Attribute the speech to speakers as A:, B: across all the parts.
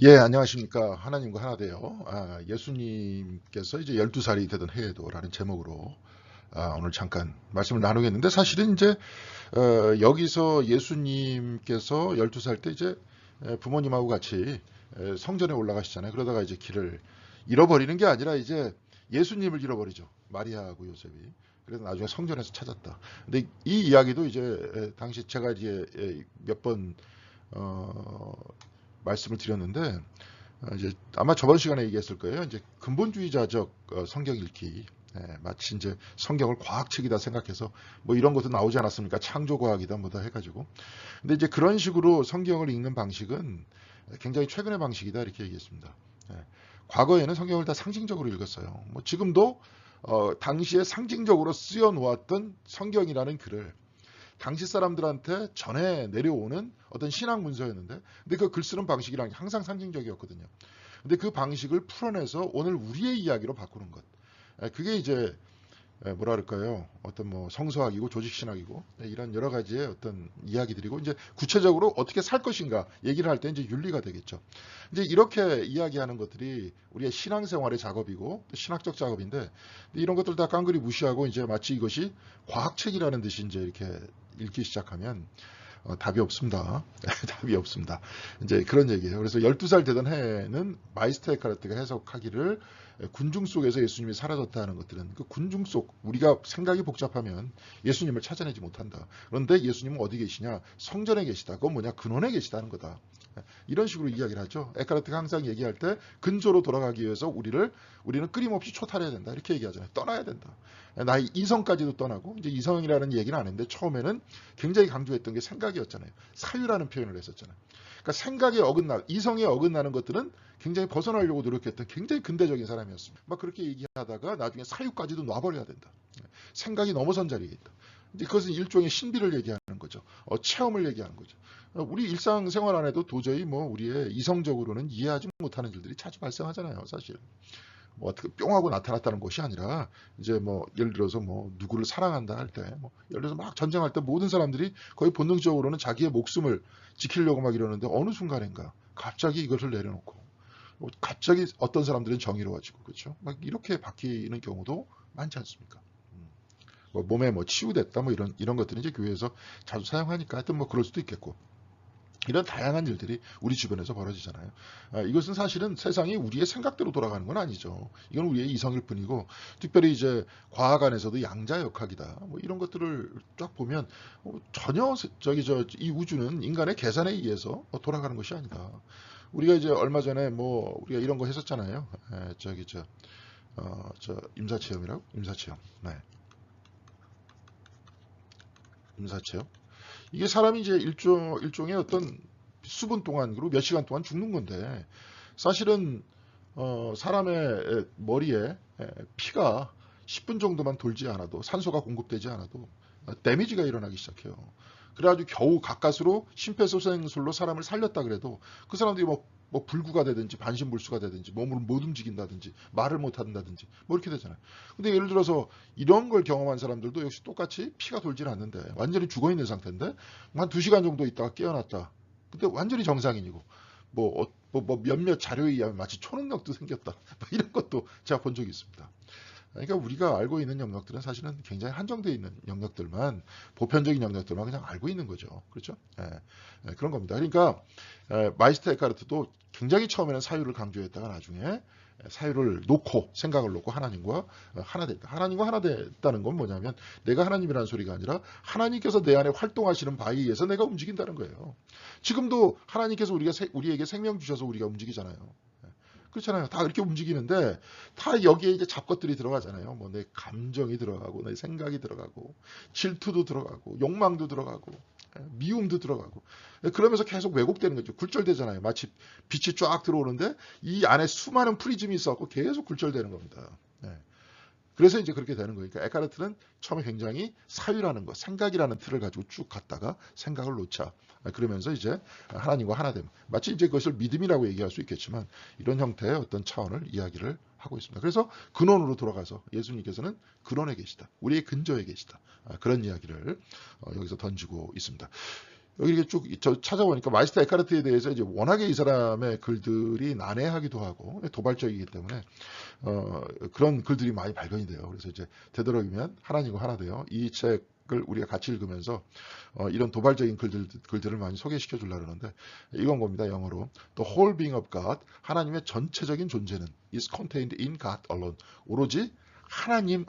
A: 예, 안녕하십니까. 하나님과 하나 되어 예수님께서 이제 12살이 되던 해에도라는 제목으로 오늘 잠깐 말씀을 나누겠는데, 사실은 이제 여기서 예수님께서 12살 때 이제 부모님하고 같이 성전에 올라가시잖아요. 그러다가 이제 길을 잃어버리는 게 아니라 이제 예수님을 잃어버리죠. 마리아하고 요셉이. 그래서 나중에 성전에서 찾았다. 근데 이 이야기도 이제 당시 제가 이제 몇번 말씀을 드렸는데, 이제 아마 저번 시간에 얘기했을 거예요. 이제 근본주의자적 성경 읽기. 마치 이제 성경을 과학책이다 생각해서 뭐 이런 것도 나오지 않았습니까? 창조과학이다 뭐다 해가지고. 근데 이제 그런 식으로 성경을 읽는 방식은 굉장히 최근의 방식이다 이렇게 얘기했습니다. 과거에는 성경을 다 상징적으로 읽었어요. 뭐 지금도 당시에 상징적으로 쓰여 놓았던 성경이라는 글을 당시 사람들한테 전해 내려오는 어떤 신학 문서였는데, 근데 그 글 쓰는 방식이란 게 항상 상징적이었거든요. 근데 그 방식을 풀어내서 오늘 우리의 이야기로 바꾸는 것. 그게 이제 뭐라 그럴까요? 어떤 뭐 성서학이고 조직신학이고 이런 여러 가지의 어떤 이야기들이고, 이제 구체적으로 어떻게 살 것인가 얘기를 할 때 이제 윤리가 되겠죠. 이제 이렇게 이야기하는 것들이 우리의 신앙생활의 작업이고 신학적 작업인데, 이런 것들 다 깡그리 무시하고 이제 마치 이것이 과학책이라는 듯이 이제 이렇게 읽기 시작하면 답이 없습니다. 답이 없습니다. 이제 그런 얘기예요. 그래서 12살 되던 해에는 마이스터 에카르트가 해석하기를, 군중 속에서 예수님이 사라졌다는 것들은 그 군중 속, 우리가 생각이 복잡하면 예수님을 찾아내지 못한다. 그런데 예수님은 어디 계시냐? 성전에 계시다. 그건 뭐냐? 근원에 계시다는 거다. 이런 식으로 이야기를 하죠. 에카르트가 항상 얘기할 때 근조로 돌아가기 위해서 우리는 끊임없이 초탈해야 된다. 이렇게 얘기하잖아요. 떠나야 된다. 나의 이성까지도 떠나고, 이제 이성이라는 얘기는 안 했는데 처음에는 굉장히 강조했던 게 생각이었잖아요. 사유라는 표현을 했었잖아요. 그러니까 생각에 어긋나, 이성에 어긋나는 것들은 굉장히 벗어나려고 노력했던 굉장히 근대적인 사람이었습니다. 막 그렇게 얘기하다가 나중에 사유까지도 놔버려야 된다. 생각이 넘어선 자리에 있다. 이제 그것은 일종의 신비를 얘기하는 거죠. 체험을 얘기하는 거죠. 우리 일상생활 안에도 도저히 뭐 우리의 이성적으로는 이해하지 못하는 일들이 자주 발생하잖아요, 사실. 뭐 어떻게 뿅하고 나타났다는 것이 아니라, 이제 뭐 예를 들어서 뭐 누구를 사랑한다 할 때, 뭐 예를 들어서 막 전쟁할 때 모든 사람들이 거의 본능적으로는 자기의 목숨을 지키려고 막 이러는데, 어느 순간인가 갑자기 이것을 내려놓고 갑자기 어떤 사람들은 정의로워지고, 그렇죠? 막 이렇게 바뀌는 경우도 많지 않습니까? 뭐 몸에 뭐 치유됐다 뭐 이런 것들은 이제 교회에서 자주 사용하니까 하여튼 뭐 그럴 수도 있겠고, 이런 다양한 일들이 우리 주변에서 벌어지잖아요. 이것은 사실은 세상이 우리의 생각대로 돌아가는 건 아니죠. 이건 우리의 이성일 뿐이고, 특별히 이제 과학 안에서도 양자역학이다 뭐 이런 것들을 쫙 보면 전혀 이 우주는 인간의 계산에 의해서 돌아가는 것이 아니다. 우리가 이제 얼마 전에 뭐 우리가 이런 거 했었잖아요. 저 임사체험이라고, 임사체험. 네, 임사체험. 이게 사람이 이제 일종의 어떤 수분 동안, 그리고 몇 시간 동안 죽는 건데, 사실은 사람의 머리에 피가 10분 정도만 돌지 않아도, 산소가 공급되지 않아도 데미지가 일어나기 시작해요. 그래가지고 겨우 가까스로 심폐소생술로 사람을 살렸다 그래도 그 사람들이 뭐 불구가 되든지 반신불수가 되든지 몸을 못 움직인다든지 말을 못 한다든지 뭐 이렇게 되잖아요. 근데 예를 들어서 이런 걸 경험한 사람들도 역시 똑같이 피가 돌질 않는데, 완전히 죽어 있는 상태인데 한 2시간 정도 있다가 깨어났다. 근데 완전히 정상인이고, 뭐 몇몇 자료에 의하면 마치 초능력도 생겼다. 뭐 이런 것도 제가 본 적이 있습니다. 그러니까 우리가 알고 있는 영역들은 사실은 굉장히 한정되어 있는 영역들만, 보편적인 영역들만 그냥 알고 있는 거죠. 그렇죠? 그런 겁니다. 그러니까 마이스터 에카르트도 굉장히 처음에는 사유를 강조했다가 나중에 사유를 놓고, 생각을 놓고 하나님과 하나 됐다. 하나님과 하나 됐다는 건 뭐냐면, 내가 하나님이라는 소리가 아니라 하나님께서 내 안에 활동하시는 바에 의해서 내가 움직인다는 거예요. 지금도 하나님께서 우리에게 생명 주셔서 우리가 움직이잖아요. 그렇잖아요. 다 이렇게 움직이는데 다 여기에 이제 잡것들이 들어가잖아요. 뭐 내 감정이 들어가고, 내 생각이 들어가고, 질투도 들어가고, 욕망도 들어가고, 미움도 들어가고. 그러면서 계속 왜곡되는 거죠. 굴절되잖아요. 마치 빛이 쫙 들어오는데 이 안에 수많은 프리즘이 있어갖고 계속 굴절되는 겁니다. 네. 그래서 이제 그렇게 되는 거니까, 에카르트는 처음에 굉장히 사유라는 것, 생각이라는 틀을 가지고 쭉 갔다가 생각을 놓자. 그러면서 이제 하나님과 하나됨. 마치 이제 그것을 믿음이라고 얘기할 수 있겠지만, 이런 형태의 어떤 차원을 이야기를 하고 있습니다. 그래서 근원으로 돌아가서 예수님께서는 근원에 계시다. 우리의 근저에 계시다. 그런 이야기를 여기서 던지고 있습니다. 여기 이렇게 쭉 찾아보니까 마이스터 에카르트에 대해서 이제 워낙에 이 사람의 글들이 난해하기도 하고 도발적이기 때문에 그런 글들이 많이 발견이 돼요. 그래서 이제 되도록이면 하나님과 하나 돼요. 이 책을 우리가 같이 읽으면서 이런 도발적인 글들을 많이 소개시켜 주려고 그러는데, 이건 겁니다. 영어로 The whole being of God, 하나님의 전체적인 존재는 is contained in God alone, 오로지 하나님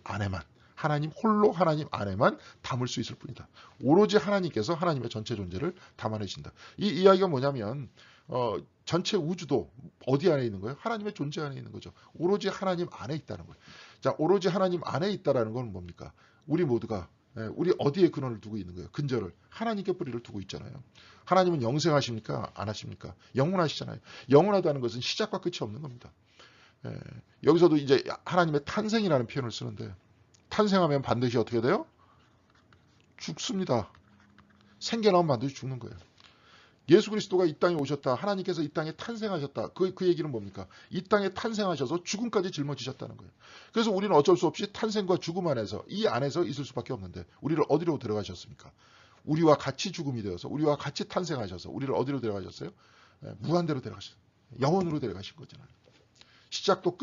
A: 안에만, 하나님 홀로 하나님 안에만 담을 수 있을 뿐이다. 오로지 하나님께서 하나님의 전체 존재를 담아내신다. 이 이야기가 뭐냐면 전체 우주도 어디 안에 있는 거예요? 하나님의 존재 안에 있는 거죠. 오로지 하나님 안에 있다는 거예요. 자, 오로지 하나님 안에 있다라는 건 뭡니까? 우리 모두가 우리 어디에 근원을 두고 있는 거예요? 근저를 하나님께 뿌리를 두고 있잖아요. 하나님은 영생하십니까? 안 하십니까? 영원하시잖아요. 영원하다는 것은 시작과 끝이 없는 겁니다. 여기서도 이제 하나님의 탄생이라는 표현을 쓰는데, 탄생하면 반드시 어떻게 돼요? 죽습니다. 생겨나면 반드시 죽는 거예요. 예수 그리스도가 이 땅에 오셨다. 하나님께서 이 땅에 탄생하셨다. 그 얘기는 뭡니까? 이 땅에 탄생하셔서 죽음까지 짊어지셨다는 거예요. 그래서 우리는 어쩔 수 없이 탄생과 죽음 안에서, 이 안에서 있을 수밖에 없는데, 우리를 어디로 데려가셨습니까? 우리와 같이 죽음이 되어서, 우리와 같이 탄생하셔서 우리를 어디로 데려가셨어요? 무한대로 데려가셨어요. 영원으로 데려가신 거잖아요. 시작도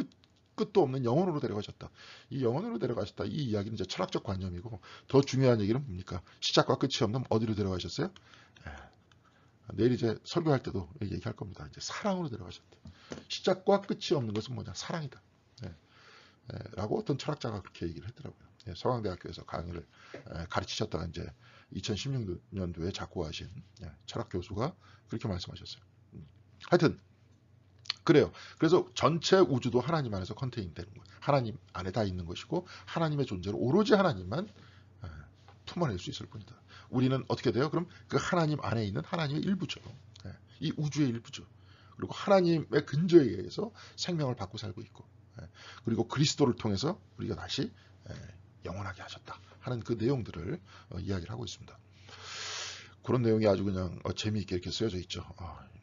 A: 끝도 없는 영혼으로 데려가셨다. 이 영혼으로 데려가셨다. 이 이야기는 이제 철학적 관념이고, 더 중요한 얘기는 뭡니까? 시작과 끝이 없는 어디로 데려가셨어요? 내일 이제 설교할 때도 얘기할 겁니다. 이제 사랑으로 데려가셨다. 시작과 끝이 없는 것은 뭐냐? 사랑이다. 라고 어떤 철학자가 그렇게 얘기를 했더라고요. 서강대학교에서 강의를 가르치셨다가 이제 2016년도에 작고하신 철학 교수가 그렇게 말씀하셨어요. 하여튼 그래요. 그래서 전체 우주도 하나님 안에서 컨테인 되는 거예요. 하나님 안에 다 있는 것이고, 하나님의 존재를 오로지 하나님만 품어낼 수 있을 뿐이다. 우리는 어떻게 돼요? 그럼 그 하나님 안에 있는 하나님의 일부죠. 이 우주의 일부죠. 그리고 하나님의 근저에 의해서 생명을 받고 살고 있고, 그리고 그리스도를 통해서 우리가 다시 영원하게 하셨다 하는 그 내용들을 이야기를 하고 있습니다. 그런 내용이 아주 그냥 재미있게 이렇게 쓰여져 있죠.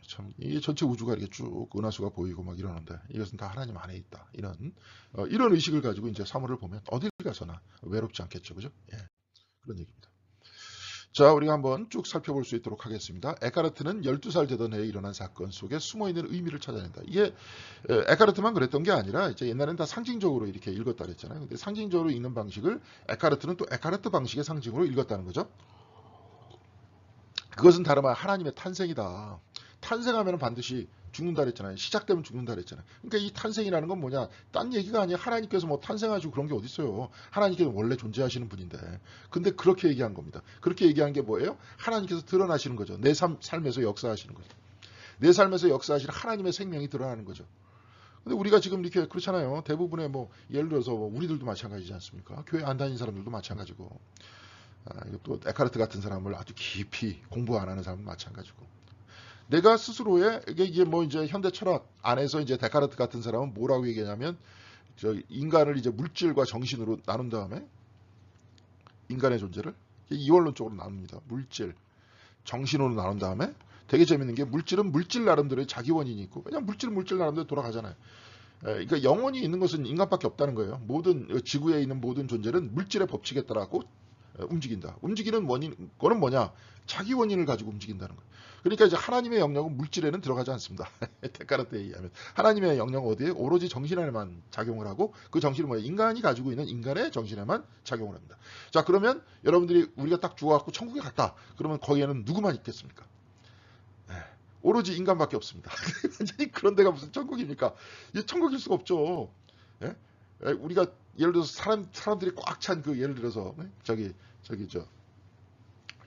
A: 참, 이 전체 우주가 이렇게 쭉 은하수가 보이고 막 이러는데, 이것은 다 하나님 안에 있다. 이런 의식을 가지고 이제 사물을 보면 어딜 가서나 외롭지 않겠죠. 그죠? 그런 얘기입니다. 자, 우리가 한번 쭉 살펴볼 수 있도록 하겠습니다. 에카르트는 12살 되던 해에 일어난 사건 속에 숨어있는 의미를 찾아낸다. 이게 에카르트만 그랬던 게 아니라 이제 옛날에는 다 상징적으로 이렇게 읽었다 그랬잖아요. 근데 상징적으로 읽는 방식을 에카르트는 또 에카르트 방식의 상징으로 읽었다는 거죠. 그것은 다름 아니라 하나님의 탄생이다. 탄생하면 반드시 죽는다 그랬잖아요. 시작되면 죽는다 그랬잖아요. 그러니까 이 탄생이라는 건 뭐냐? 딴 얘기가 아니야. 하나님께서 뭐 탄생하시고 그런 게 어디 있어요. 하나님께서 원래 존재하시는 분인데. 근데 그렇게 얘기한 겁니다. 그렇게 얘기한 게 뭐예요? 하나님께서 드러나시는 거죠. 내 삶에서 역사하시는 거죠. 내 삶에서 역사하시는 하나님의 생명이 드러나는 거죠. 근데 우리가 지금 이렇게 그렇잖아요. 대부분의 뭐 예를 들어서 우리들도 마찬가지지 않습니까? 교회 안 다니는 사람들도 마찬가지고. 이것도 에카르트 같은 사람을 아주 깊이 공부 안 하는 사람은 마찬가지고. 내가 스스로의 이게 뭐 이제 현대 철학 안에서 이제 데카르트 같은 사람은 뭐라고 얘기하냐면, 인간을 이제 물질과 정신으로 나눈 다음에 인간의 존재를 이원론적으로 나눕니다. 물질, 정신으로 나눈 다음에 되게 재밌는 게, 물질은 물질 나름대로의 자기 원인이 있고, 그냥 물질은 물질 나름대로 돌아가잖아요. 그러니까 영원히 있는 것은 인간밖에 없다는 거예요. 모든 지구에 있는 모든 존재는 물질의 법칙에 따라고 움직인다. 움직이는 원인, 그거는 뭐냐? 자기 원인을 가지고 움직인다는 거예요. 그러니까 이제 하나님의 영역은 물질에는 들어가지 않습니다. 데카르트에 의하면 하나님의 영역은 어디에? 오로지 정신 안에만 작용을 하고, 그 정신은 뭐예요? 인간이 가지고 있는 인간의 정신에만 작용을 합니다. 자, 그러면 여러분들이 우리가 딱 죽어갖고 천국에 갔다. 그러면 거기에는 누구만 있겠습니까? 오로지 인간밖에 없습니다. 완전히 그런 데가 무슨 천국입니까? 이게 천국일 수가 없죠. 우리가 예를 들어서 사람들이 꽉 찬 그 예를 들어서 저기 저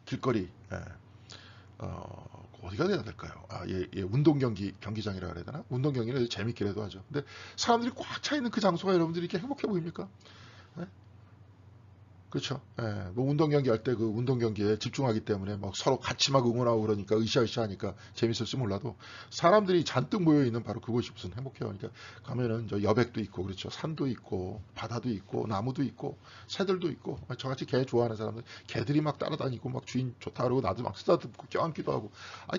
A: 길거리 어디가 돼야 될까요? 운동 경기장이라 그래야 되나? 운동 경기는 재밌기라도 하죠. 근데 사람들이 꽉 차 있는 그 장소가 여러분들이 이렇게 행복해 보입니까? 그렇죠. 뭐 운동 경기 할 때 그 운동 경기에 집중하기 때문에 막 서로 같이 막 응원하고 그러니까 으쌰으쌰 하니까 재밌을지 몰라도, 사람들이 잔뜩 모여 있는 바로 그곳이 무슨 행복해요. 그러니까 가면은 저 여백도 있고, 그렇죠. 산도 있고, 바다도 있고, 나무도 있고, 새들도 있고, 저같이 개 좋아하는 사람들, 개들이 막 따라다니고 막 주인 좋다 그러고 나도 막 쓰다듬고 껴안기도 하고,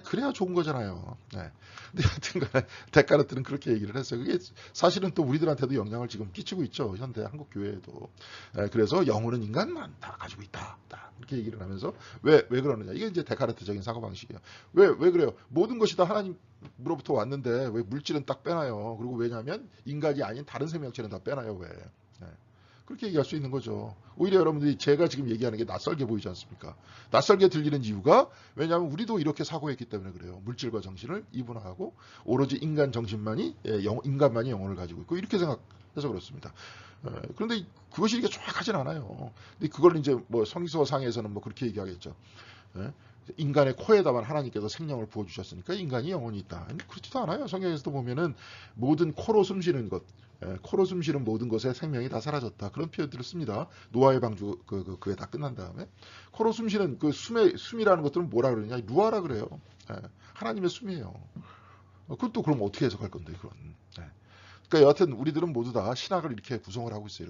A: 그래야 좋은 거잖아요. 근데 하여튼간에 데카르트는 그렇게 얘기를 했어요. 그게 사실은 또 우리들한테도 영향을 지금 끼치고 있죠. 현대 한국 교회에도. 그래서 영혼은 인간 인간만 다 가지고 있다. 이렇게 얘기를 하면서 왜 그러느냐. 이게 이제 데카르트적인 사고방식이에요. 왜 그래요? 모든 것이 다 하나님으로부터 왔는데 왜 물질은 딱 빼놔요. 그리고 왜냐하면 인간이 아닌 다른 생명체는 다 빼놔요. 왜? 네. 그렇게 얘기할 수 있는 거죠. 오히려 여러분들이 제가 지금 얘기하는 게 낯설게 보이지 않습니까? 낯설게 들리는 이유가 왜냐하면 우리도 이렇게 사고했기 때문에 그래요. 물질과 정신을 이분화하고 오로지 인간 정신만이 인간만이 영혼을 가지고 있고 이렇게 생각해서 그렇습니다. 그런데 그것이 이렇게 정확하진 않아요. 근데 그걸 이제 뭐 성서상에서는 뭐 그렇게 얘기하겠죠. 인간의 코에다만 하나님께서 생명을 부어주셨으니까 인간이 영혼이 있다. 그렇지도 않아요. 성경에서도 보면은 모든 코로 숨쉬는 것, 코로 숨쉬는 모든 것에 생명이 다 사라졌다. 그런 표현들을 씁니다. 노아의 방주 그게 다 끝난 다음에 코로 숨쉬는 그 숨이라는 것들은 뭐라 그러냐? 루아라 그래요. 하나님의 숨이에요. 그것도 그럼 어떻게 해석할 건데 그건? 그러니까 여하튼 우리들은 모두 다 신학을 이렇게 구성을 하고 있어요.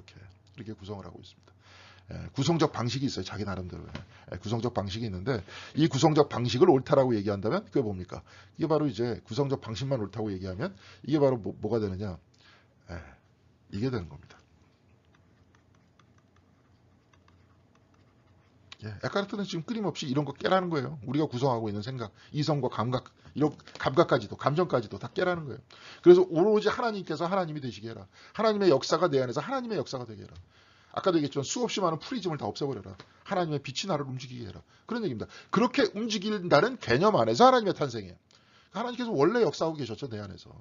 A: 이렇게 구성을 하고 있습니다. 구성적 방식이 있어요. 자기 나름대로 구성적 방식이 있는데 이 구성적 방식을 옳다라고 얘기한다면 그게 뭡니까? 이게 바로 이제 구성적 방식만 옳다고 얘기하면 이게 바로 뭐가 되느냐? 이게 되는 겁니다. 에카르트는 지금 끊임없이 이런 거 깨라는 거예요. 우리가 구성하고 있는 생각, 이성과 감각, 이런 감각까지도, 감정까지도 다 깨라는 거예요. 그래서 오로지 하나님께서 하나님이 되시게 해라. 하나님의 역사가 내 안에서 하나님의 역사가 되게 해라. 아까도 얘기했지만 수없이 많은 프리즘을 다 없애버려라. 하나님의 빛이 나를 움직이게 해라. 그런 얘기입니다. 그렇게 움직인다는 개념 안에서 하나님의 탄생이에요. 하나님께서 원래 역사하고 계셨죠. 내 안에서.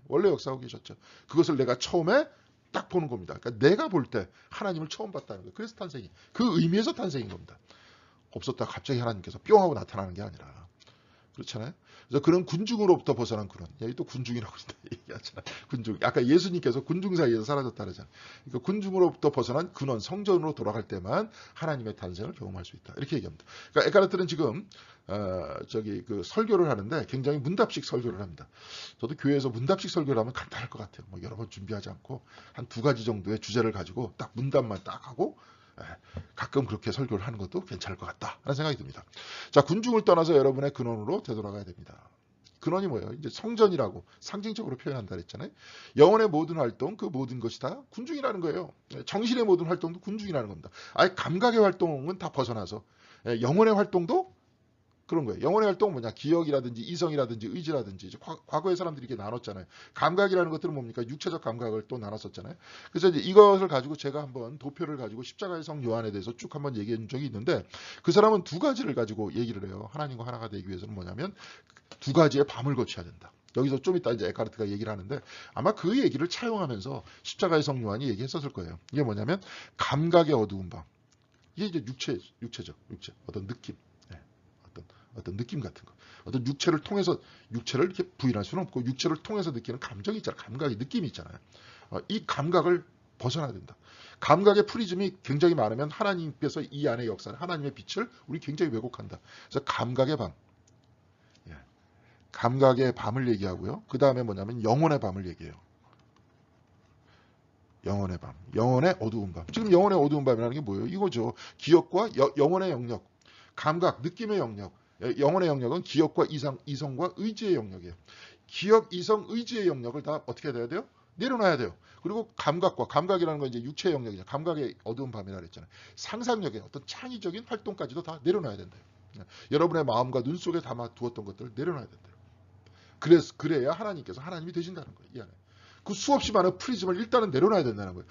A: 원래 역사하고 계셨죠. 그것을 내가 처음에 딱 보는 겁니다. 그러니까 내가 볼 때 하나님을 처음 봤다는 거예요. 그래서 탄생이. 그 의미에서 탄생인 겁니다. 없었다 갑자기 하나님께서 뿅 하고 나타나는 게 아니라. 그렇잖아요. 그래서 그런 군중으로부터 벗어난 그런, 여기 또 군중이라고 얘기하잖아요. 군중. 아까 예수님께서 군중 사이에서 사라졌다 그러잖아요. 그러니까 군중으로부터 벗어난 근원, 성전으로 돌아갈 때만 하나님의 탄생을 경험할 수 있다. 이렇게 얘기합니다. 그러니까 에카르트는 지금 그 설교를 하는데 굉장히 문답식 설교를 합니다. 저도 교회에서 문답식 설교를 하면 간단할 것 같아요. 뭐 여러 번 준비하지 않고 한 2가지 정도의 주제를 가지고 딱 문답만 딱 하고 가끔 그렇게 설교를 하는 것도 괜찮을 것 같다 하는 생각이 듭니다. 자, 군중을 떠나서 여러분의 근원으로 되돌아가야 됩니다. 근원이 뭐예요? 이제 성전이라고 상징적으로 표현한다 그랬잖아요. 영혼의 모든 활동, 그 모든 것이 다 군중이라는 거예요. 정신의 모든 활동도 군중이라는 겁니다. 아예 감각의 활동은 다 벗어나서 영혼의 활동도 그런 거예요. 영혼의 활동은 뭐냐? 기억이라든지 이성이라든지 의지라든지 이제 과거의 사람들이 이렇게 나눴잖아요. 감각이라는 것들은 뭡니까? 육체적 감각을 또 나눴었잖아요. 그래서 이제 이것을 가지고 제가 한번 도표를 가지고 십자가의 성 요한에 대해서 쭉 한번 얘기해 준 적이 있는데 그 사람은 2가지를 가지고 얘기를 해요. 하나님과 하나가 되기 위해서는 뭐냐면 2가지의 밤을 거쳐야 된다. 여기서 좀 이따 이제 에카르트가 얘기를 하는데 아마 그 얘기를 차용하면서 십자가의 성 요한이 얘기했었을 거예요. 이게 뭐냐면 감각의 어두운 밤. 이게 이제 육체적 어떤 느낌. 어떤 느낌 같은 거. 어떤 육체를 통해서, 육체를 이렇게 부인할 수는 없고, 육체를 통해서 느끼는 감정이 있잖아요. 감각이, 느낌이 있잖아요. 이 감각을 벗어나야 된다. 감각의 프리즘이 굉장히 많으면 하나님께서 이 안의 역사를, 하나님의 빛을 우리 굉장히 왜곡한다. 그래서 감각의 밤. 감각의 밤을 얘기하고요. 그 다음에 뭐냐면 영혼의 밤을 얘기해요. 영혼의 밤. 영혼의 어두운 밤. 지금 영혼의 어두운 밤이라는 게 뭐예요? 이거죠. 기억과 영혼의 영역. 감각, 느낌의 영역. 영혼의 영역은 기억과 이성과 의지의 영역이에요. 기억, 이성, 의지의 영역을 다 어떻게 해야 돼요? 내려놔야 돼요. 그리고 감각이라는 건 이제 육체의 영역이죠. 감각의 어두운 밤이라 그랬잖아요. 상상력의 어떤 창의적인 활동까지도 다 내려놔야 된대요. 여러분의 마음과 눈 속에 담아 두었던 것들을 내려놔야 된대요. 그래야 하나님께서 하나님이 되신다는 거예요. 이 안에. 그 수없이 많은 프리즘을 일단은 내려놔야 된다는 거예요.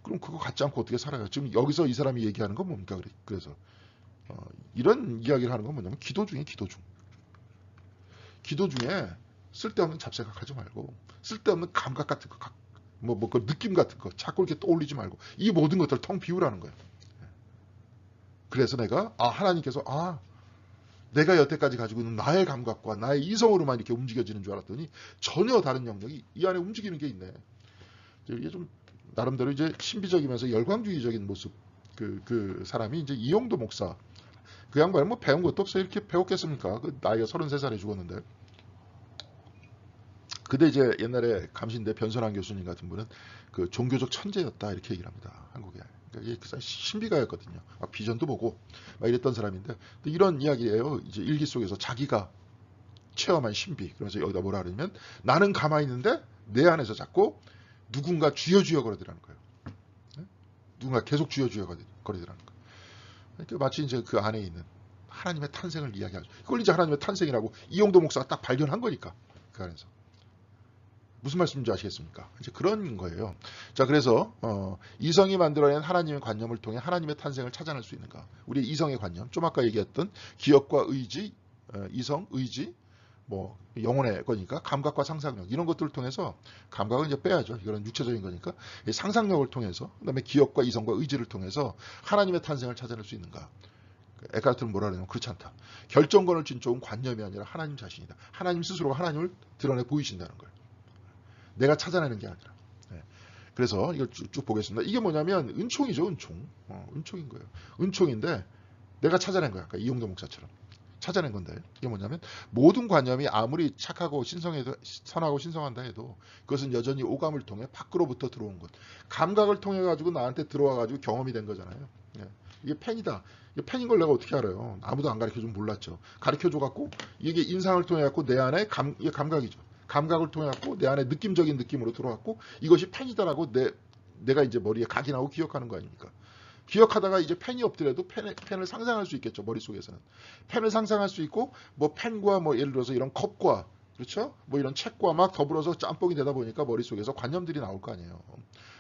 A: 그럼 그거 갖지 않고 어떻게 살아요? 지금 여기서 이 사람이 얘기하는 건 뭡니까? 그래서 이런 이야기를 하는 건 뭐냐면 기도 중에 쓸데없는 잡생각하지 말고 쓸데없는 감각 같은 거, 그 느낌 같은 거 자꾸 이렇게 떠올리지 말고 이 모든 것들을 텅 비우라는 거예요. 그래서 내가 하나님께서 내가 여태까지 가지고 있는 나의 감각과 나의 이성으로만 이렇게 움직여지는 줄 알았더니 전혀 다른 영역이 이 안에 움직이는 게 있네. 이게 좀 나름대로 이제 신비적이면서 열광주의적인 모습 그 사람이 이제 이용도 목사. 그 양반은 뭐 배운 것도 없어요. 이렇게 배웠겠습니까? 그 나이가 33살에 죽었는데. 근데 이제 옛날에 감신대 변선한 교수님 같은 분은 그 종교적 천재였다 이렇게 얘기를 합니다. 한국에. 그러니까 그 신비가였거든요. 비전도 보고 막 이랬던 사람인데 이런 이야기예요. 이제 일기 속에서 자기가 체험한 신비. 그래서 여기다 뭐라 그러냐면 나는 가만히 있는데 내 안에서 자꾸 누군가 쥐어쥐어 거리더라는 거예요. 누군가 계속 쥐어쥐어 거래되라는 거. 그러니까 마치 이제 그 안에 있는 하나님의 탄생을 이야기하죠. 그걸 이제 하나님의 탄생이라고 이용도 목사가 딱 발견한 거니까 그 안에서. 무슨 말씀인지 아시겠습니까? 이제 그런 거예요. 자, 그래서 이성이 만들어낸 하나님의 관념을 통해 하나님의 탄생을 찾아낼 수 있는가? 우리 이성의 관념, 좀 아까 얘기했던 기억과 의지, 이성, 의지, 뭐 영혼의 거니까 감각과 상상력 이런 것들을 통해서 감각은 이제 빼야죠. 이거는 육체적인 거니까 상상력을 통해서 그다음에 기억과 이성과 의지를 통해서 하나님의 탄생을 찾아낼 수 있는가? 에카르트는 뭐라 그러냐면 그렇지 않다. 결정권을 쥔 쪽은 관념이 아니라 하나님 자신이다. 하나님 스스로가 하나님을 드러내 보이신다는 거예요. 내가 찾아내는 게 아니라. 네. 그래서 이걸 쭉 보겠습니다. 이게 뭐냐면 은총이죠. 은총. 은총인 거예요. 은총인데 내가 찾아낸 거야. 아까 이용도 목사처럼. 찾아낸 건데 이게 뭐냐면 모든 관념이 아무리 착하고 선하고 신성한다 해도 그것은 여전히 오감을 통해 밖으로부터 들어온 것. 감각을 통해 가지고 나한테 들어와 가지고 경험이 된 거잖아요. 네. 이게 펜이다. 이게 펜인 걸 내가 어떻게 알아요? 아무도 안 가르쳐주면 몰랐죠. 가르쳐줘 갖고 이게 인상을 통해 갖고 내 안에 이게 감각이죠. 감각을 통해 갖고 내 안에 느낌적인 느낌으로 들어왔고 이것이 펜이다라고 내가 이제 머리에 각인하고 기억하는 거 아닙니까? 기억하다가 이제 펜이 없더라도 펜을 상상할 수 있겠죠. 머릿속에서는. 펜을 상상할 수 있고 뭐 펜과 뭐 예를 들어서 이런 컵과 그렇죠? 뭐 이런 책과 막 더불어서 짬뽕이 되다 보니까 머릿속에서 관념들이 나올 거 아니에요.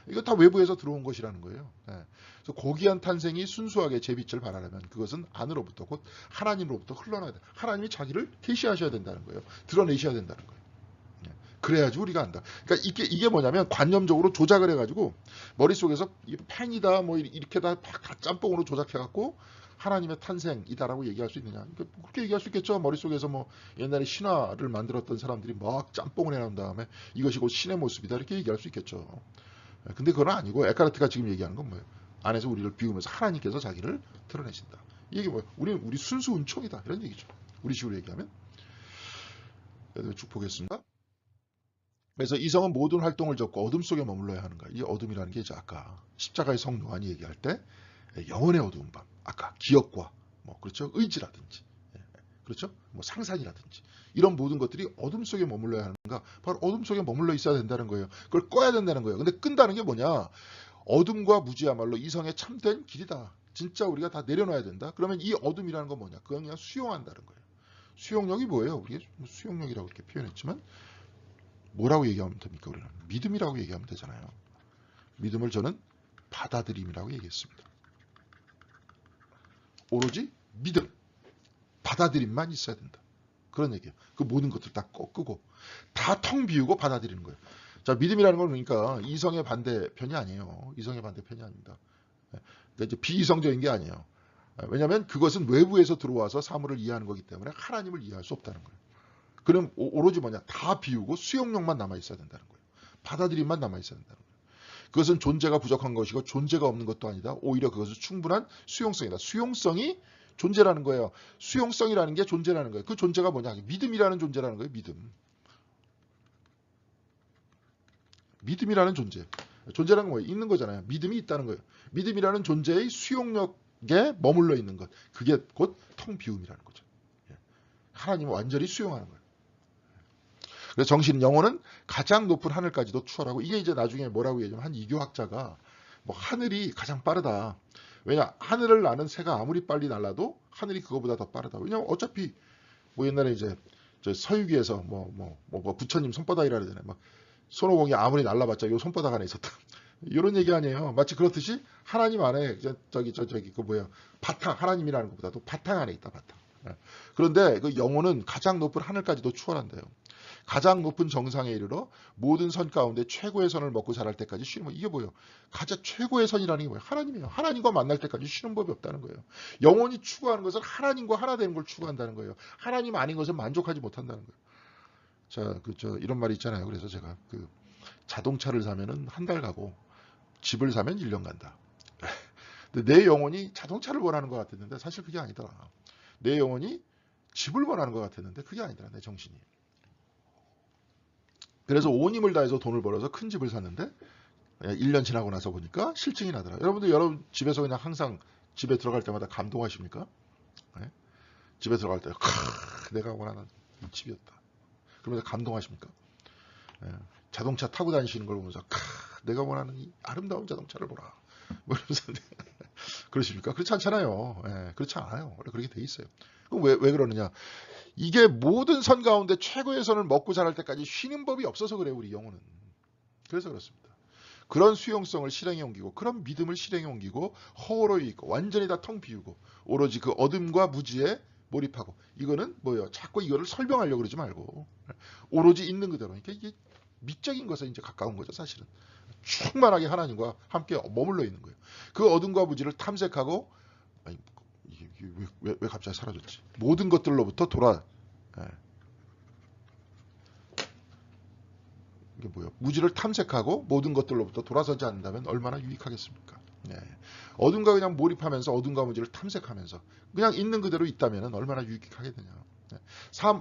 A: 이거 다 외부에서 들어온 것이라는 거예요. 네. 그래서 고귀한 탄생이 순수하게 제 빛을 발하려면 그것은 안으로부터 곧 하나님으로부터 흘러나야 돼. 하나님이 자기를 계시하셔야 된다는 거예요. 드러내셔야 된다는 거예요. 그래야지 우리가 안다. 그러니까 이게 뭐냐면 관념적으로 조작을 해가지고 머릿속에서 펜이다 뭐 이렇게 다 짬뽕으로 조작해갖고 하나님의 탄생이다라고 얘기할 수 있느냐. 그러니까 그렇게 얘기할 수 있겠죠. 머릿속에서 뭐 옛날에 신화를 만들었던 사람들이 막 짬뽕을 해놓은 다음에 이것이 곧 신의 모습이다 이렇게 얘기할 수 있겠죠. 근데 그건 아니고 에카르트가 지금 얘기하는 건 뭐예요? 안에서 우리를 비우면서 하나님께서 자기를 드러내신다. 이게 뭐예요? 우리 순수 은총이다 이런 얘기죠. 우리 식으로 얘기하면. 쭉 보겠습니다. 그래서 이성은 모든 활동을 접고 어둠 속에 머물러야 하는가. 이 어둠이라는 게 이제 아까 십자가의 성 요한이 얘기할 때 영혼의 어두운 밤. 아까 기억과 뭐 그렇죠 의지라든지 그렇죠 뭐 상상이라든지 이런 모든 것들이 어둠 속에 머물러야 하는가. 바로 어둠 속에 머물러 있어야 된다는 거예요. 그걸 꺼야 된다는 거예요. 근데 끈다는 게 뭐냐. 어둠과 무지야말로 이성의 참된 길이다. 진짜 우리가 다 내려놔야 된다. 그러면 이 어둠이라는 건 뭐냐. 그건 그냥 수용한다는 거예요. 수용력이 뭐예요. 우리가 수용력이라고 이렇게 표현했지만 뭐라고 얘기하면 됩니까? 우리는 믿음이라고 얘기하면 되잖아요. 믿음을 저는 받아들임이라고 얘기했습니다. 오로지 믿음, 받아들임만 있어야 된다. 그런 얘기예요. 그 모든 것들 다 꺾고 다 텅 비우고 받아들이는 거예요. 자, 믿음이라는 건 그러니까 이성의 반대편이 아니에요. 이성의 반대편이 아닙니다. 그러니까 이제 비이성적인 게 아니에요. 왜냐하면 그것은 외부에서 들어와서 사물을 이해하는 거기 때문에 하나님을 이해할 수 없다는 거예요. 그럼 오로지 뭐냐? 다 비우고 수용력만 남아있어야 된다는 거예요. 받아들임만 남아있어야 된다는 거예요. 그것은 존재가 부족한 것이고 존재가 없는 것도 아니다. 오히려 그것은 충분한 수용성이다. 수용성이 존재라는 거예요. 수용성이라는 게 존재라는 거예요. 그 존재가 뭐냐? 믿음이라는 존재라는 거예요. 믿음. 믿음이라는 존재. 존재라는 건 뭐예요? 있는 거잖아요. 믿음이 있다는 거예요. 믿음이라는 존재의 수용력에 머물러 있는 것. 그게 곧 텅 비움이라는 거죠. 하나님을 완전히 수용하는 거예요. 그래서 정신 영혼은 가장 높은 하늘까지도 추월하고 이게 이제 나중에 뭐라고 얘기하면 한 이교학자가 뭐 하늘이 가장 빠르다. 왜냐 하늘을 나는 새가 아무리 빨리 날아도 하늘이 그거보다 더 빠르다. 왜냐면 어차피 뭐 옛날에 이제 저 서유기에서 뭐 부처님 손바닥이라 그러잖아요. 막 손오공이 아무리 날라봤자 요 손바닥 안에 있었다. 이런 얘기 아니에요. 마치 그렇듯이 하나님 안에 저기 그 뭐야 바탕 하나님이라는 것보다도 바탕 안에 있다 바탕. 그런데 그 영혼은 가장 높은 하늘까지도 추월한대요. 가장 높은 정상에 이르러 모든 선 가운데 최고의 선을 먹고 자랄 때까지 쉬는 거. 이게 뭐예요? 가장 최고의 선이라는 게 뭐예요? 하나님이에요. 하나님과 만날 때까지 쉬는 법이 없다는 거예요. 영혼이 추구하는 것은 하나님과 하나 되는 걸 추구한다는 거예요. 하나님 아닌 것은 만족하지 못한다는 거예요. 자, 이런 말이 있잖아요. 그래서 제가 자동차를 사면은 한 달 가고 집을 사면 1년 간다. 근데 내 영혼이 자동차를 원하는 것 같았는데 사실 그게 아니더라. 내 영혼이 집을 원하는 것 같았는데 그게 아니더라. 내 정신이. 그래서 온 힘을 다해서 돈을 벌어서 큰 집을 샀는데 1년 지나고 나서 보니까 실증이 나더라. 여러분 집에서 그냥 항상 집에 들어갈 때마다 감동하십니까? 네? 집에 들어갈 때 내가 원하는 이 집이었다. 그러면서 감동하십니까? 네. 자동차 타고 다니시는 걸 보면서 내가 원하는 이 아름다운 자동차를 보라. 뭐 이러면서 그러십니까? 그렇지 않잖아요. 예, 그렇지 않아요. 원래 그렇게 돼 있어요. 그럼 왜 그러느냐? 이게 모든 선 가운데 최고의 선을 먹고 자랄 때까지 쉬는 법이 없어서 그래요, 우리 영혼은. 그래서 그렇습니다. 그런 수용성을 실행에 옮기고 그런 믿음을 실행에 옮기고 허울로 있고 완전히 다 텅 비우고 오로지 그 어둠과 무지에 몰입하고 이거는 뭐예요? 자꾸 이거를 설명하려고 그러지 말고 오로지 있는 그대로. 그러니까 이게 미적인 것에 이제 가까운 거죠, 사실은. 충만하게 하나님과 함께 머물러 있는 거예요. 그 어둠과 무지를 탐색하고 아니, 이게 왜 갑자기 사라졌지? 모든 것들로부터 예. 이게 뭐예요? 무지를 탐색하고 모든 것들로부터 돌아서지 않는다면 얼마나 유익하겠습니까? 예. 어둠과 그냥 몰입하면서 어둠과 무지를 탐색하면서 그냥 있는 그대로 있다면 얼마나 유익하겠느냐. 예.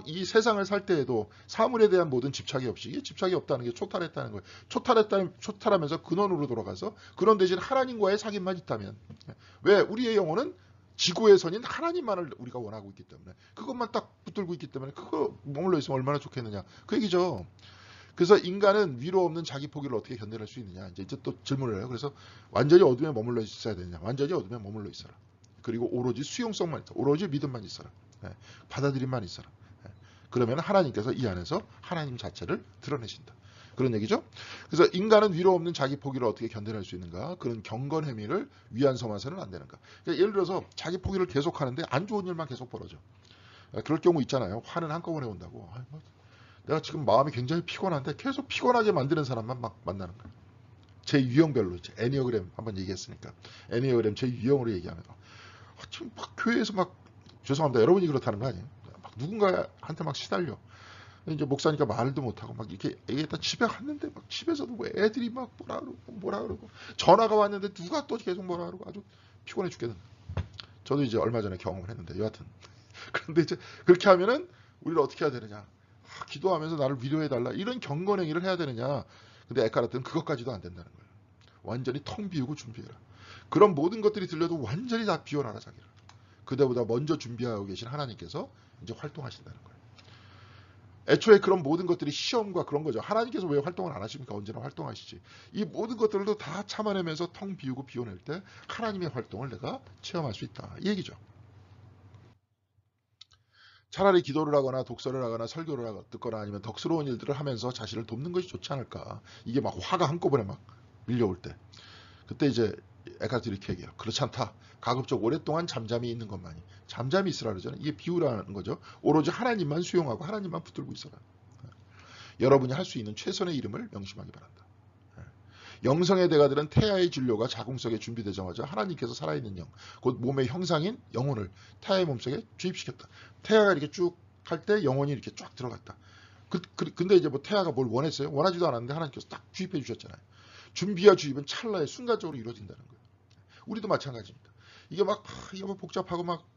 A: 이 세상을 살 때에도 사물에 대한 모든 집착이 없이 이게 집착이 없다는 게 초탈했다는 거예요. 초탈하면서 근원으로 돌아가서 근원 대신 하나님과의 사귐만 있다면 왜 우리의 영혼은 지구의 선인 하나님만을 우리가 원하고 있기 때문에 그것만 딱 붙들고 있기 때문에 그거 머물러 있으면 얼마나 좋겠느냐 그 얘기죠. 그래서 인간은 위로 없는 자기 포기를 어떻게 견뎌낼 수 있느냐. 이제 또 질문을 해요. 그래서 완전히 어둠에 머물러 있어야 되느냐. 완전히 어둠에 머물러 있어라. 그리고 오로지 수용성만 있다. 오로지 믿음만 있어라. 예, 받아들임만 있어라. 예, 그러면 하나님께서 이 안에서 하나님 자체를 드러내신다. 그런 얘기죠. 그래서 인간은 위로 없는 자기 포기를 어떻게 견뎌낼 수 있는가. 그런 경건 행위를 위안 삼아서는 안 되는가. 그러니까 예를 들어서 자기 포기를 계속하는데 안 좋은 일만 계속 벌어져. 그럴 경우 있잖아요. 화는 한꺼번에 온다고. 내가 지금 마음이 굉장히 피곤한데 계속 피곤하게 만드는 사람만 막 만나는 거예요. 제 유형별로 이제 애니어그램 한번 얘기했으니까 애니어그램 제 유형으로 얘기하면 지금 막 교회에서 막 죄송합니다. 여러분이 그렇다는 거 아니에요. 막 누군가한테 막 시달려. 이제 목사니까 말도 못하고 막 이렇게 얘기했다 집에 갔는데 막 집에서도 뭐 애들이 막 뭐라 그러고 전화가 왔는데 누가 또 계속 뭐라 그러고 아주 피곤해 죽겠는. 저도 이제 얼마 전에 경험을 했는데 여하튼 그런데 이제 그렇게 하면은 우리를 어떻게 해야 되느냐. 기도하면서 나를 위로해달라 이런 경건행위를 해야 되느냐. 근데 에카르트는 그것까지도 안 된다는 거예요. 완전히 텅 비우고 준비해라. 그런 모든 것들이 들려도 완전히 다 비워놔라 자기를. 그대보다 먼저 준비하고 계신 하나님께서 이제 활동하신다는 거예요. 애초에 그런 모든 것들이 시험과 그런 거죠. 하나님께서 왜 활동을 안 하십니까? 언제나 활동하시지. 이 모든 것들도 다 참아내면서 텅 비우고 비워낼 때 하나님의 활동을 내가 체험할 수 있다. 이 얘기죠. 차라리 기도를 하거나 독서를 하거나 설교를 듣거나 아니면 덕스러운 일들을 하면서 자신을 돕는 것이 좋지 않을까. 이게 막 화가 한꺼번에 막 밀려올 때. 그때 이제 에카르트 이렇게 얘기해요. 그렇지 않다. 가급적 오랫동안 잠잠히 있는 것만이. 잠잠히 있으라 그러잖아요. 이게 비유라는 거죠. 오로지 하나님만 수용하고 하나님만 붙들고 있어라. 여러분이 할 수 있는 최선의 이름을 명심하기 바란다. 영성의 대가들은 태아의 진료가 자궁속에 준비되자마자 하나님께서 살아있는 영, 곧 몸의 형상인 영혼을 태아의 몸속에 주입시켰다. 태아가 이렇게 쭉 할 때 영혼이 이렇게 쫙 들어갔다. 근데 이제 뭐 태아가 뭘 원했어요? 원하지도 않았는데 하나님께서 딱 주입해 주셨잖아요. 준비와 주입은 찰나에 순간적으로 이루어진다는 거예요. 우리도 마찬가지입니다. 이게 막 복잡하고 막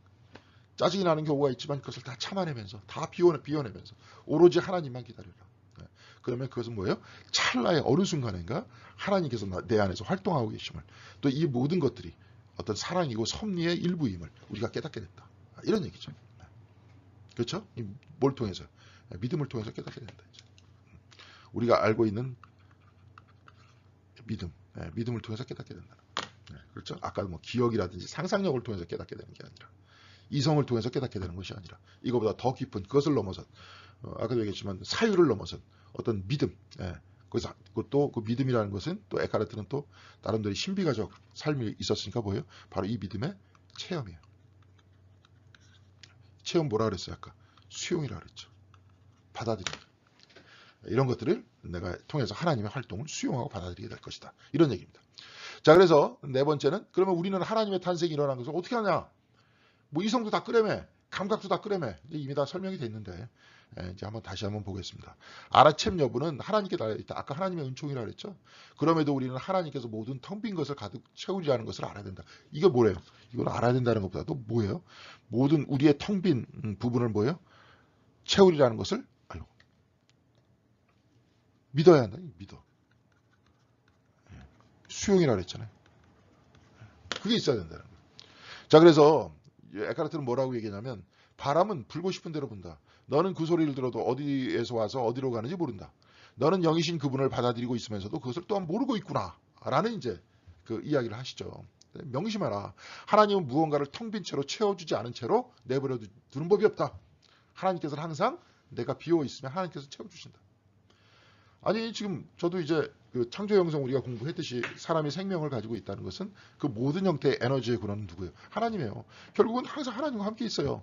A: 짜증이 나는 경우가 있지만 그것을 다 참아내면서 다 비워내면서 오로지 하나님만 기다려라. 그러면 그것은 뭐예요? 찰나의 어느 순간인가 하나님께서 내 안에서 활동하고 계심을 또 이 모든 것들이 어떤 사랑이고 섭리의 일부임을 우리가 깨닫게 된다. 이런 얘기죠. 그렇죠? 뭘 통해서? 믿음을 통해서 깨닫게 된다. 이제. 우리가 알고 있는 믿음을 통해서 깨닫게 된다. 그렇죠? 아까 뭐 기억이라든지 상상력을 통해서 깨닫게 되는 게 아니라 이성을 통해서 깨닫게 되는 것이 아니라 이거보다 더 깊은 그것을 넘어선 아까도 얘기했지만 사유를 넘어선 어떤 믿음. 거기서 그것도 그 믿음이라는 것은 또 에카르트는 또 나름대로 신비가적 삶이 있었으니까 뭐예요? 바로 이 믿음의 체험이에요. 체험 뭐라 그랬어요? 아까 수용이라 그랬죠. 받아들이기. 이런 것들을 내가 통해서 하나님의 활동을 수용하고 받아들이게 될 것이다. 이런 얘기입니다. 자, 그래서 네 번째는 그러면 우리는 하나님의 탄생이 일어난 것을 어떻게 하냐? 뭐 이성도 다 끄래매, 감각도 다 끄래매. 이미 다 설명이 됐는데 이제 다시 한번 보겠습니다. 알아챔 여부는 하나님께 달려있다. 아까 하나님의 은총이라 그랬죠. 그럼에도 우리는 하나님께서 모든 텅 빈 것을 가득 채우리라는 것을 알아야 된다. 이게 뭐래요? 이건 알아야 된다는 것보다도 뭐예요? 모든 우리의 텅 빈 부분을 뭐예요? 채우리라는 것을 믿어야 한다. 믿어. 수용이라 그랬잖아요. 그게 있어야 된다는 거예요. 자, 그래서 에카르트는 뭐라고 얘기하냐면 바람은 불고 싶은 대로 분다. 너는 그 소리를 들어도 어디에서 와서 어디로 가는지 모른다. 너는 영이신 그분을 받아들이고 있으면서도 그것을 또한 모르고 있구나. 라는 이제 그 이야기를 하시죠. 명심하라. 하나님은 무언가를 텅 빈 채로 채워주지 않은 채로 내버려 두는 법이 없다. 하나님께서는 항상 내가 비어 있으면 하나님께서 채워주신다. 아니 지금 저도 이제 그 창조 영성 우리가 공부했듯이 사람이 생명을 가지고 있다는 것은 그 모든 형태의 에너지의 근원은 누구예요? 하나님이에요. 결국은 항상 하나님과 함께 있어요.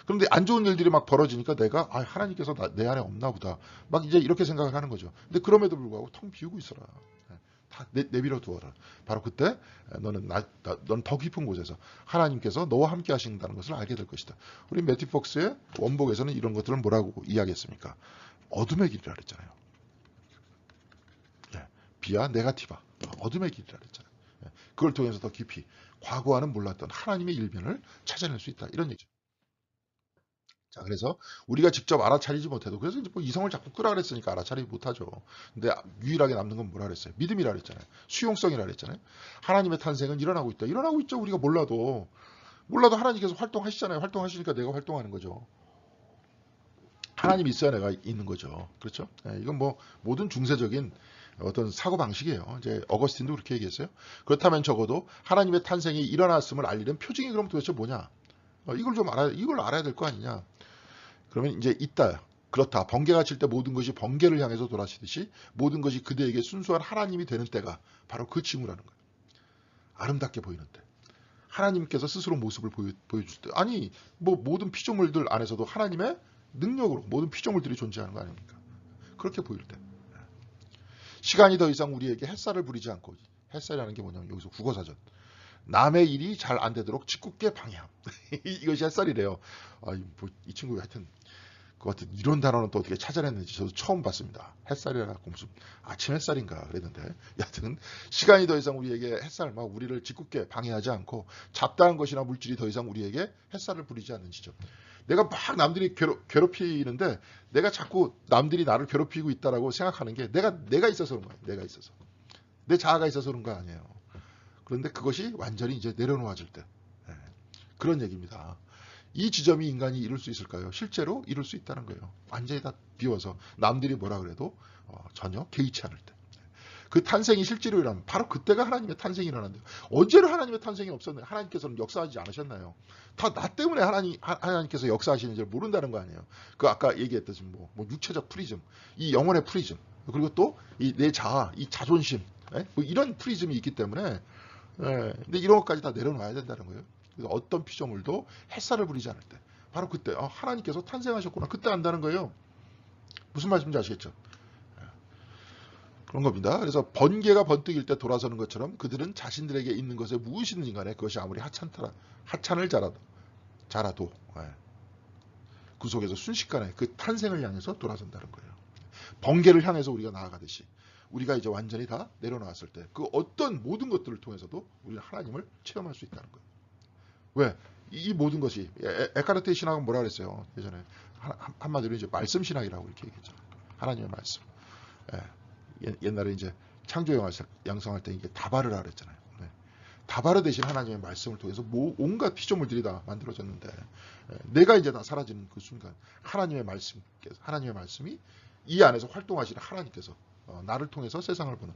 A: 그런데 안 좋은 일들이 막 벌어지니까 내가 하나님께서 내 안에 없나 보다. 막 이제 이렇게 생각을 하는 거죠. 근데 그럼에도 불구하고 텅 비우고 있어라. 다 내버려 두어라. 바로 그때 너는 넌 더 깊은 곳에서 하나님께서 너와 함께 하신다는 것을 알게 될 것이다. 우리 매튜 폭스의 원복에서는 이런 것들을 뭐라고 이야기했습니까? 어둠의 길이라 그랬잖아요. 비아 네가티바, 어둠의 길이라 그랬잖아요. 그걸 통해서 더 깊이 과거와는 몰랐던 하나님의 일면을 찾아낼 수 있다. 이런 얘기죠. 자, 그래서 우리가 직접 알아차리지 못해도, 그래서 이제 뭐 이성을 자꾸 끄라 그랬으니까 알아차리지 못하죠. 근데 유일하게 남는 건 뭐라 그랬어요? 믿음이라 그랬잖아요. 수용성이라 그랬잖아요. 하나님의 탄생은 일어나고 있다. 일어나고 있죠. 우리가 몰라도 하나님께서 활동하시잖아요. 활동하시니까 내가 활동하는 거죠. 하나님이 있어야 내가 있는 거죠. 그렇죠? 이건 뭐 모든 중세적인 어떤 사고 방식이에요. 이제 어거스틴도 그렇게 얘기했어요. 그렇다면 적어도 하나님의 탄생이 일어났음을 알리는 표징이 그럼 도대체 뭐냐? 이걸 알아야 될 거 아니냐? 그러면 이제 있다. 그렇다. 번개가 칠 때 모든 것이 번개를 향해서 돌아치듯이 모든 것이 그대에게 순수한 하나님이 되는 때가 바로 그 징후라는 거예요. 아름답게 보이는 때. 하나님께서 스스로 모습을 보여줄 때. 아니 뭐 모든 피조물들 안에서도 하나님의 능력으로 모든 피조물들이 존재하는 거 아닙니까? 그렇게 보일 때. 시간이 더 이상 우리에게 햇살을 부리지 않고, 햇살이라는 게 뭐냐면 여기서 국어사전. 남의 일이 잘 안 되도록 짓궂게 방해함. 이것이 햇살이래요. 이 친구 하여튼 그 같은 이런 단어는 또 어떻게 찾아냈는지 저도 처음 봤습니다. 햇살이라고 무슨 아침 햇살인가 그랬는데, 여하튼 시간이 더 이상 우리에게 햇살, 막 우리를 짓궂게 방해하지 않고 잡다한 것이나 물질이 더 이상 우리에게 햇살을 부리지 않는 지점. 내가 막 남들이 괴롭히는데 내가 자꾸 남들이 나를 괴롭히고 있다라고 생각하는 게 내가 있어서 그런 거예요. 내가 있어서. 내 자아가 있어서 그런 거 아니에요. 그런데 그것이 완전히 이제 내려놓아질 때. 그런 얘기입니다. 이 지점이 인간이 이룰 수 있을까요? 실제로 이룰 수 있다는 거예요. 완전히 다 비워서 남들이 뭐라 그래도 전혀 개의치 않을 때. 그 탄생이 실제로 일어나면 바로 그때가 하나님의 탄생이 일어난대요. 언제는 하나님의 탄생이 없었나요? 하나님께서는 역사하지 않으셨나요? 다 나 때문에 하나님께서 역사하시는지 모른다는 거 아니에요. 그 아까 얘기했듯이 뭐 육체적 프리즘, 이 영혼의 프리즘, 그리고 또 이 내 자아, 이 자존심, 뭐 이런 프리즘이 있기 때문에, 근데 이런 것까지 다 내려놔야 된다는 거예요. 그래서 어떤 피조물도 햇살을 부리지 않을 때, 바로 그때 하나님께서 탄생하셨구나, 그때 안다는 거예요. 무슨 말씀인지 아시겠죠? 그런 겁니다. 그래서 번개가 번뜩일 때 돌아서는 것처럼 그들은 자신들에게 있는 것에 무엇이든지 간에 그것이 아무리 하찮을 자라도 그 속에서 순식간에 그 탄생을 향해서 돌아선다는 거예요. 번개를 향해서 우리가 나아가듯이 우리가 이제 완전히 다 내려놨을 때 그 어떤 모든 것들을 통해서도 우리는 하나님을 체험할 수 있다는 거예요. 왜? 이 모든 것이 에카르트의 신학은 뭐라 그랬어요? 예전에 한마디로 이제 말씀 신학이라고 이렇게 얘기했죠. 하나님의 말씀. 옛날에 이제 창조 양성할 때 이게 다바르라 그랬잖아요. 다바르 대신 하나님의 말씀을 통해서 온갖 피조물들이 다 만들어졌는데, 내가 이제 다 사라지는 그 순간 하나님의 말씀이 이 안에서 활동하시는 하나님께서 나를 통해서 세상을 보는,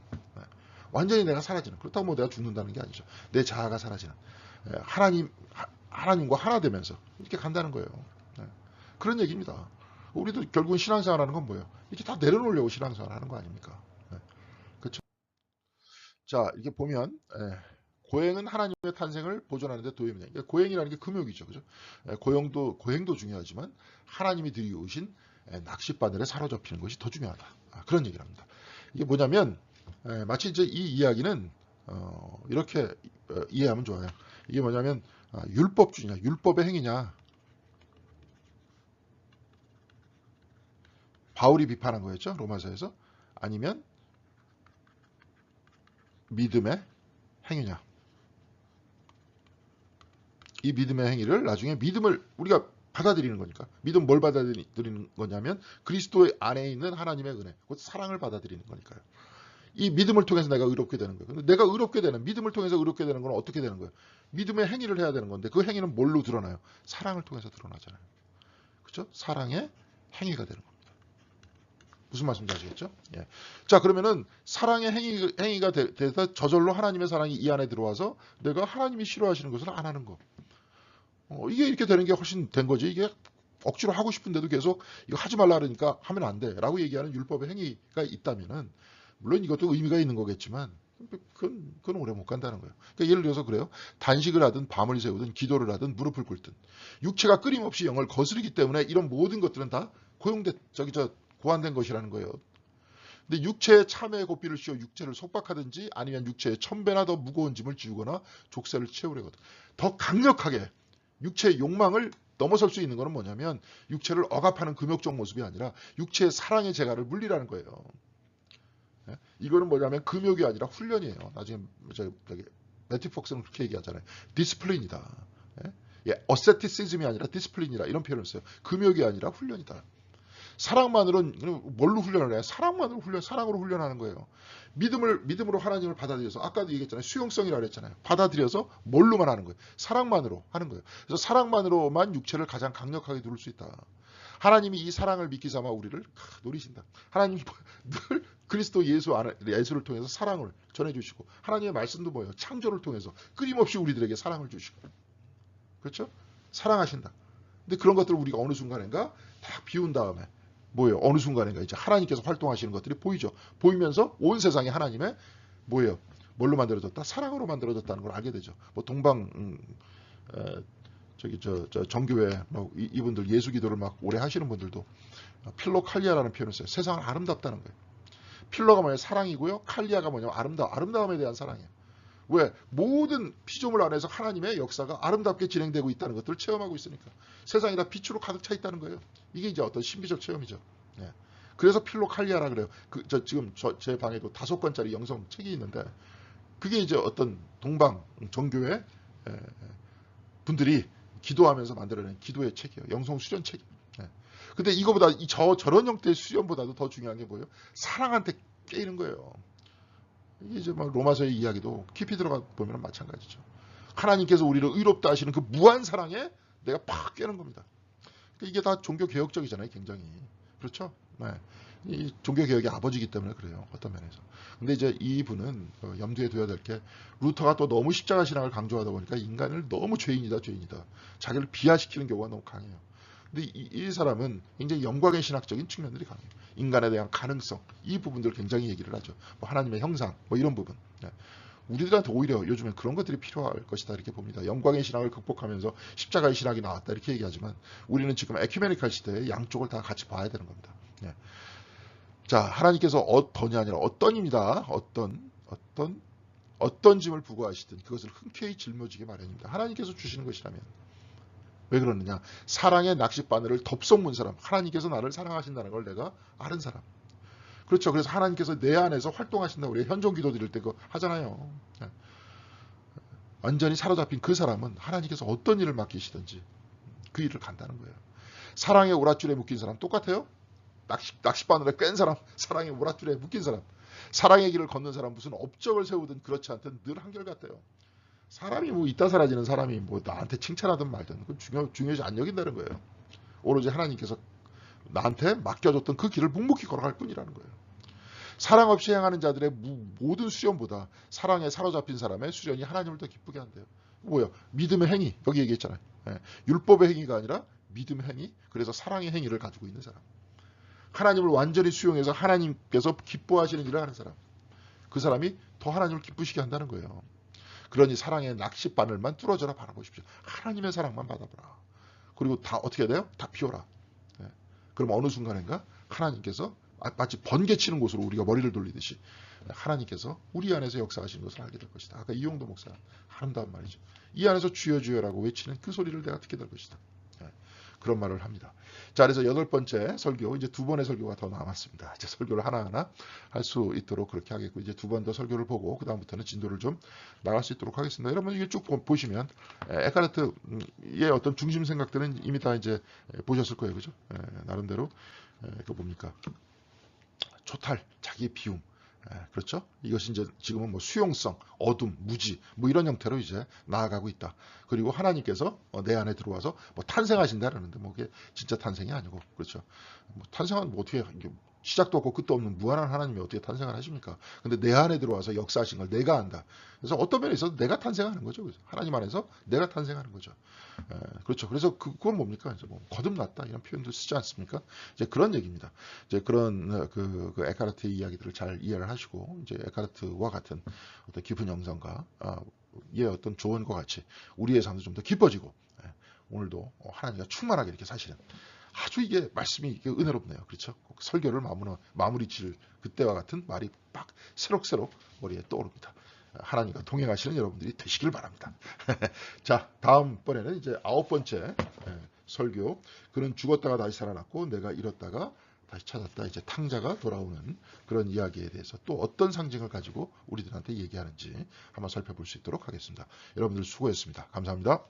A: 완전히 내가 사라지는, 그렇다고 뭐 내가 죽는다는 게 아니죠. 내 자아가 사라지는, 하나님과 하나 되면서 이렇게 간다는 거예요. 그런 얘기입니다. 우리도 결국은 신앙생활 하는 건 뭐예요? 이렇게 다 내려놓으려고 신앙생활 하는 거 아닙니까? 그렇죠. 자, 이렇게 보면 고행은 하나님의 탄생을 보존하는 데 도움이 됩니다. 고행이라는 게 금욕이죠. 그죠? 고행도 중요하지만 하나님이 들이오신 낚싯바늘에 사로잡히는 것이 더 중요하다. 그런 얘기를 합니다. 이게 뭐냐면 마치 이제 이 이야기는 이렇게 이해하면 좋아요. 이게 뭐냐면 율법주의냐, 율법의 행위냐, 바울이 비판한 거였죠. 로마서에서. 아니면 믿음의 행위냐. 이 믿음의 행위를 나중에 믿음을 우리가 받아들이는 거니까. 믿음 뭘 받아들이는 거냐면 그리스도의 안에 있는 하나님의 은혜, 곧 사랑을 받아들이는 거니까요. 이 믿음을 통해서 내가 의롭게 되는 거예요. 근데 내가 믿음을 통해서 의롭게 되는 건 어떻게 되는 거예요? 믿음의 행위를 해야 되는 건데 그 행위는 뭘로 드러나요? 사랑을 통해서 드러나잖아요. 그렇죠? 사랑의 행위가 되는 겁니다. 무슨 말씀인지 아시겠죠? 예. 자, 그러면은 사랑의 행위가 돼서 저절로 하나님의 사랑이 이 안에 들어와서 내가 하나님이 싫어하시는 것을 안 하는 거. 이게 이렇게 되는 게 훨씬 된 거지. 이게 억지로 하고 싶은데도 계속 이거 하지 말라 그러니까 하면 안 돼라고 얘기하는 율법의 행위가 있다면은 물론 이것도 의미가 있는 거겠지만 그건 오래 못 간다는 거예요. 그러니까 예를 들어서 그래요. 단식을 하든 밤을 새우든 기도를 하든 무릎을 꿇든 육체가 끊임없이 영을 거스르기 때문에 이런 모든 것들은 다 고안된 것이라는 거예요. 근데 육체의 참회의 고삐를 씌워 육체를 속박하든지 아니면 육체의 1000배나 더 무거운 짐을 지우거나 족쇄를 채우려거든. 더 강력하게 육체의 욕망을 넘어설 수 있는 것은 뭐냐면 육체를 억압하는 금욕적 모습이 아니라 육체의 사랑의 재갈을 물리라는 거예요. 예? 이거는 뭐냐면 금욕이 아니라 훈련이에요. 나중에 매튜 폭스는 그렇게 얘기하잖아요. 디스플린이다. 예? 어세티시즘이 아니라 디스플린이다. 이런 표현을 써요. 금욕이 아니라 훈련이다. 사랑만으로는 뭘로 훈련을 해요? 사랑으로 훈련하는 거예요. 믿음으로 하나님을 받아들여서 아까도 얘기했잖아요. 수용성이라고 그랬잖아요. 받아들여서 뭘로만 하는 거예요. 사랑만으로 하는 거예요. 그래서 사랑만으로만 육체를 가장 강력하게 누를 수 있다. 하나님이 이 사랑을 믿기 삼아 우리를 노리신다. 하나님이 늘 그리스도 예수를 통해서 사랑을 전해주시고 하나님의 말씀도 뭐예요? 창조를 통해서 끊임없이 우리들에게 사랑을 주시고 그렇죠? 사랑하신다. 근데 그런 것들을 우리가 어느 순간인가 딱 비운 다음에 뭐예요? 어느 순간인가 이제 하나님께서 활동하시는 것들이 보이죠. 보이면서 온 세상이 하나님의 뭐예요? 뭘로 만들어졌다? 사랑으로 만들어졌다는 걸 알게 되죠. 뭐 정교회 이분들 예수 기도를 막 오래 하시는 분들도 필로칼리아라는 표현을 써요. 세상은 아름답다는 거예요. 필로가 뭐냐면 사랑이고요. 칼리아가 뭐냐면 아름다움에 대한 사랑이에요. 왜? 모든 피조물 안에서 하나님의 역사가 아름답게 진행되고 있다는 것들을 체험하고 있으니까. 세상이 다 빛으로 가득 차 있다는 거예요. 이게 이제 어떤 신비적 체험이죠. 예. 그래서 필로칼리아라 그래요. 지금 제 방에도 5권짜리 영성 책이 있는데 그게 이제 어떤 동방 정교회 분들이 기도하면서 만들어낸 기도의 책이에요. 영성 수련 책이에요. 예. 근데 이거보다 저런 형태의 수련보다도 더 중요한 게 뭐예요? 사랑한테 깨이는 거예요. 이게 이제 막 로마서의 이야기도 깊이 들어가 보면 마찬가지죠. 하나님께서 우리를 의롭다 하시는 그 무한 사랑에 내가 팍 깨는 겁니다. 이게 다 종교 개혁적이잖아요, 굉장히. 그렇죠? 네. 이 종교 개혁의 아버지이기 때문에 그래요, 어떤 면에서. 근데 이제 이분은 염두에 둬야 될 게 루터가 또 너무 십자가 신앙을 강조하다 보니까 인간을 너무 죄인이다. 자기를 비하시키는 경우가 너무 강해요. 근데 이 사람은 굉장히 영광의 신학적인 측면들이 강해요. 인간에 대한 가능성, 이 부분들을 굉장히 얘기를 하죠. 뭐 하나님의 형상, 뭐 이런 부분. 네. 우리들한테 오히려 요즘에 그런 것들이 필요할 것이다 이렇게 봅니다. 영광의 신학을 극복하면서 십자가의 신학이 나왔다 이렇게 얘기하지만 우리는 지금 에큐메니칼 시대에 양쪽을 다 같이 봐야 되는 겁니다. 네. 자, 하나님께서 어떠냐 아니라 어떤입니다. 어떤 짐을 부과하시든 그것을 흔쾌히 짊어지게 마련입니다. 하나님께서 주시는 것이라면. 왜 그러느냐? 사랑의 낚싯바늘을 덥석 문 사람. 하나님께서 나를 사랑하신다는 걸 내가 아는 사람. 그렇죠. 그래서 하나님께서 내 안에서 활동하신다고 우리가 현종 기도 드릴 때 그거 하잖아요. 완전히 사로잡힌 그 사람은 하나님께서 어떤 일을 맡기시든지 그 일을 간다는 거예요. 사랑의 오랏줄에 묶인 사람 똑같아요. 낚싯바늘에 꿰인 사람, 사랑의 오랏줄에 묶인 사람, 사랑의 길을 걷는 사람 무슨 업적을 세우든 그렇지 않든 늘 한결같아요. 사람이 뭐 있다 사라지는 사람이 뭐 나한테 칭찬하든 말든 그건 중요하지 안 여긴다는 거예요. 오로지 하나님께서 나한테 맡겨줬던 그 길을 묵묵히 걸어갈 뿐이라는 거예요. 사랑 없이 행하는 자들의 모든 수련보다 사랑에 사로잡힌 사람의 수련이 하나님을 더 기쁘게 한대요. 뭐예요? 믿음의 행위. 여기 얘기했잖아요. 율법의 행위가 아니라 믿음의 행위. 그래서 사랑의 행위를 가지고 있는 사람. 하나님을 완전히 수용해서 하나님께서 기뻐하시는 일을 하는 사람. 그 사람이 더 하나님을 기쁘시게 한다는 거예요. 그러니 사랑의 낚싯바늘만 뚫어져라 바라보십시오. 하나님의 사랑만 받아보라. 그리고 다 어떻게 해야 돼요? 다 피워라. 그럼 어느 순간인가 하나님께서 마치 번개치는 곳으로 우리가 머리를 돌리듯이 하나님께서 우리 안에서 역사하시는 것을 알게 될 것이다. 아까 이용도 목사가 아름다운 말이죠. 이 안에서 주여 주여라고 외치는 그 소리를 내가 듣게 될 것이다. 그런 말을 합니다. 자, 그래서 8번째 설교, 이제 2번의 설교가 더 남았습니다. 이제 설교를 하나하나 할 수 있도록 그렇게 하겠고, 이제 2번 더 설교를 보고, 그다음부터는 진도를 좀 나갈 수 있도록 하겠습니다. 여러분, 이게 쭉 보시면, 에카르트의 어떤 중심 생각들은 이미 다 이제 보셨을 거예요. 그죠? 나름대로, 그 뭡니까? 초탈, 자기의 비움. 그렇죠? 이것이 이제 지금은 뭐 수용성, 어둠, 무지, 뭐 이런 형태로 이제 나아가고 있다. 그리고 하나님께서 내 안에 들어와서 뭐 탄생하신다 그러는데 뭐 그게 진짜 탄생이 아니고, 그렇죠? 뭐 탄생은 뭐 어떻게 시작도 없고 끝도 없는 무한한 하나님이 어떻게 탄생을 하십니까? 근데 내 안에 들어와서 역사하신 걸 내가 안다. 그래서 어떤 면에 있어서 내가 탄생하는 거죠. 그래서 하나님 안에서 내가 탄생하는 거죠. 그렇죠. 그래서 그건 뭡니까? 이제 뭐 거듭났다 이런 표현도 쓰지 않습니까? 이제 그런 얘기입니다. 이제 그런 그 에카르트의 이야기들을 잘 이해를 하시고 이제 에카르트와 같은 어떤 깊은 영성과 의 어떤 조언과 같이 우리의 삶도 좀 더 깊어지고 오늘도 하나님과 충만하게 이렇게 사시는 아주 이게 말씀이 이게 은혜롭네요. 그렇죠? 꼭 설교를 마무리 질 그때와 같은 말이 막 새록새록 머리에 떠오릅니다. 하나님과 동행하시는 여러분들이 되시길 바랍니다. 자, 다음번에는 이제 9번째 설교. 그는 죽었다가 다시 살아났고 내가 잃었다가 다시 찾았다. 이제 탕자가 돌아오는 그런 이야기에 대해서 또 어떤 상징을 가지고 우리들한테 얘기하는지 한번 살펴볼 수 있도록 하겠습니다. 여러분들 수고했습니다. 감사합니다.